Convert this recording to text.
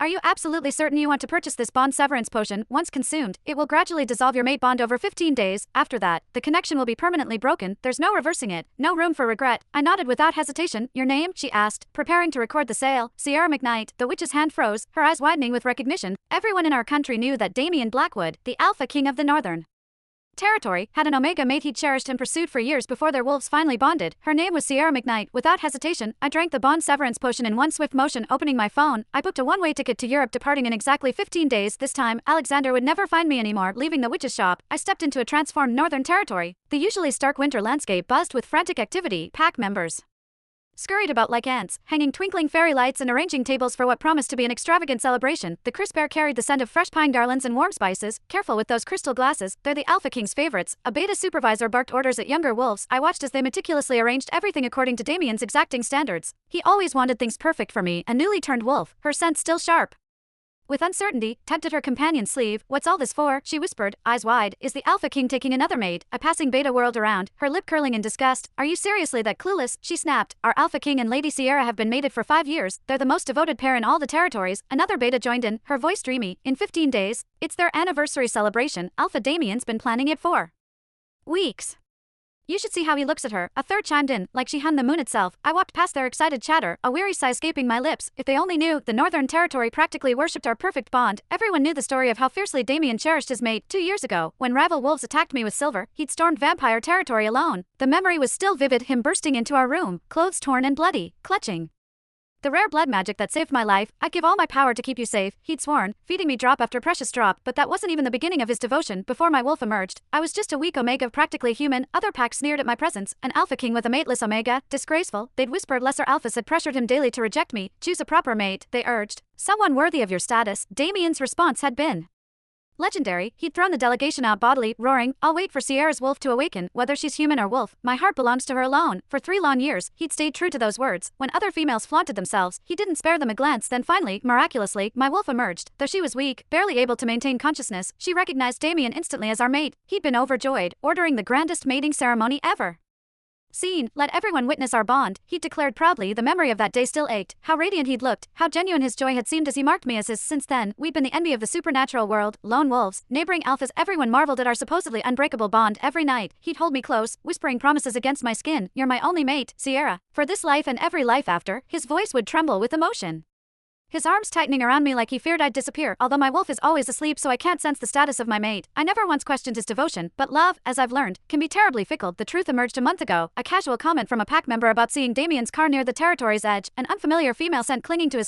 Are you absolutely certain you want to purchase this bond severance potion? Once consumed, it will gradually dissolve your mate bond over 15 days. After that, the connection will be permanently broken. There's no reversing it. No room for regret. I nodded without hesitation. Your name? She asked, preparing to record the sale. Sierra McKnight. The witch's hand froze, her eyes widening with recognition. Everyone in our country knew that Damien Blackwood, the Alpha King of the Northern Territory, had an Omega mate he'd cherished and pursued for years before their wolves finally bonded. Her name was Sierra McKnight. Without hesitation, I drank the bond severance potion in one swift motion. Opening my phone, I booked a one-way ticket to Europe, departing in exactly 15 days. This time, Alexander would never find me anymore. Leaving the witch's shop, I stepped into a transformed Northern Territory. The usually stark winter landscape buzzed with frantic activity. Pack members scurried about like ants, hanging twinkling fairy lights and arranging tables for what promised to be an extravagant celebration. The crisp air carried the scent of fresh pine garlands and warm spices. Careful with those crystal glasses, they're the Alpha King's favorites. A beta supervisor barked orders at younger wolves. I watched as they meticulously arranged everything according to Damien's exacting standards. He always wanted things perfect for me, a newly turned wolf, her scent still sharp. With uncertainty, tugged at her companion's sleeve. What's all this for? She whispered, eyes wide. Is the Alpha King taking another mate? A passing beta whirled around, her lip curling in disgust. Are you seriously that clueless? She snapped. Our Alpha King and Lady Sierra have been mated for 5 years. They're the most devoted pair in all the territories. Another beta joined in, her voice dreamy. In 15 days, it's their anniversary celebration. Alpha Damien's been planning it for weeks. You should see how he looks at her. A third chimed in, like she hung the moon itself. I walked past their excited chatter, a weary sigh escaping my lips. If they only knew, the Northern Territory practically worshipped our perfect bond. Everyone knew the story of how fiercely Damien cherished his mate. 2 years ago, when rival wolves attacked me with silver, he'd stormed vampire territory alone. The memory was still vivid, him bursting into our room, clothes torn and bloody, clutching the rare blood magic that saved my life. I'd give all my power to keep you safe, he'd sworn, feeding me drop after precious drop. But that wasn't even the beginning of his devotion. Before my wolf emerged, I was just a weak Omega, practically human. Other packs sneered at my presence. An Alpha King with a mateless Omega? Disgraceful, they'd whispered. Lesser alphas had pressured him daily to reject me. Choose a proper mate, they urged. Someone worthy of your status. Damien's response had been legendary. He'd thrown the delegation out bodily, roaring, I'll wait for Sierra's wolf to awaken, whether she's human or wolf. My heart belongs to her alone. For 3 long years, he'd stayed true to those words. When other females flaunted themselves, he didn't spare them a glance. Then finally, miraculously, my wolf emerged. Though she was weak, barely able to maintain consciousness, she recognized Damien instantly as our mate. He'd been overjoyed, ordering the grandest mating ceremony ever seen. Let everyone witness our bond, he declared proudly. The memory of that day still ached. How radiant he'd looked, how genuine his joy had seemed as he marked me as his. Since then, we'd been the envy of the supernatural world. Lone wolves, neighboring alphas, everyone marveled at our supposedly unbreakable bond. Every night, he'd hold me close, whispering promises against my skin. You're my only mate, Sierra, for this life and every life after. His voice would tremble with emotion, his arms tightening around me like he feared I'd disappear. Although my wolf is always asleep, so I can't sense the status of my mate. I never once questioned his devotion, but love, as I've learned, can be terribly fickle. The truth emerged a month ago. A casual comment from a pack member about seeing Damien's car near the territory's edge, an unfamiliar female scent clinging to his clothes.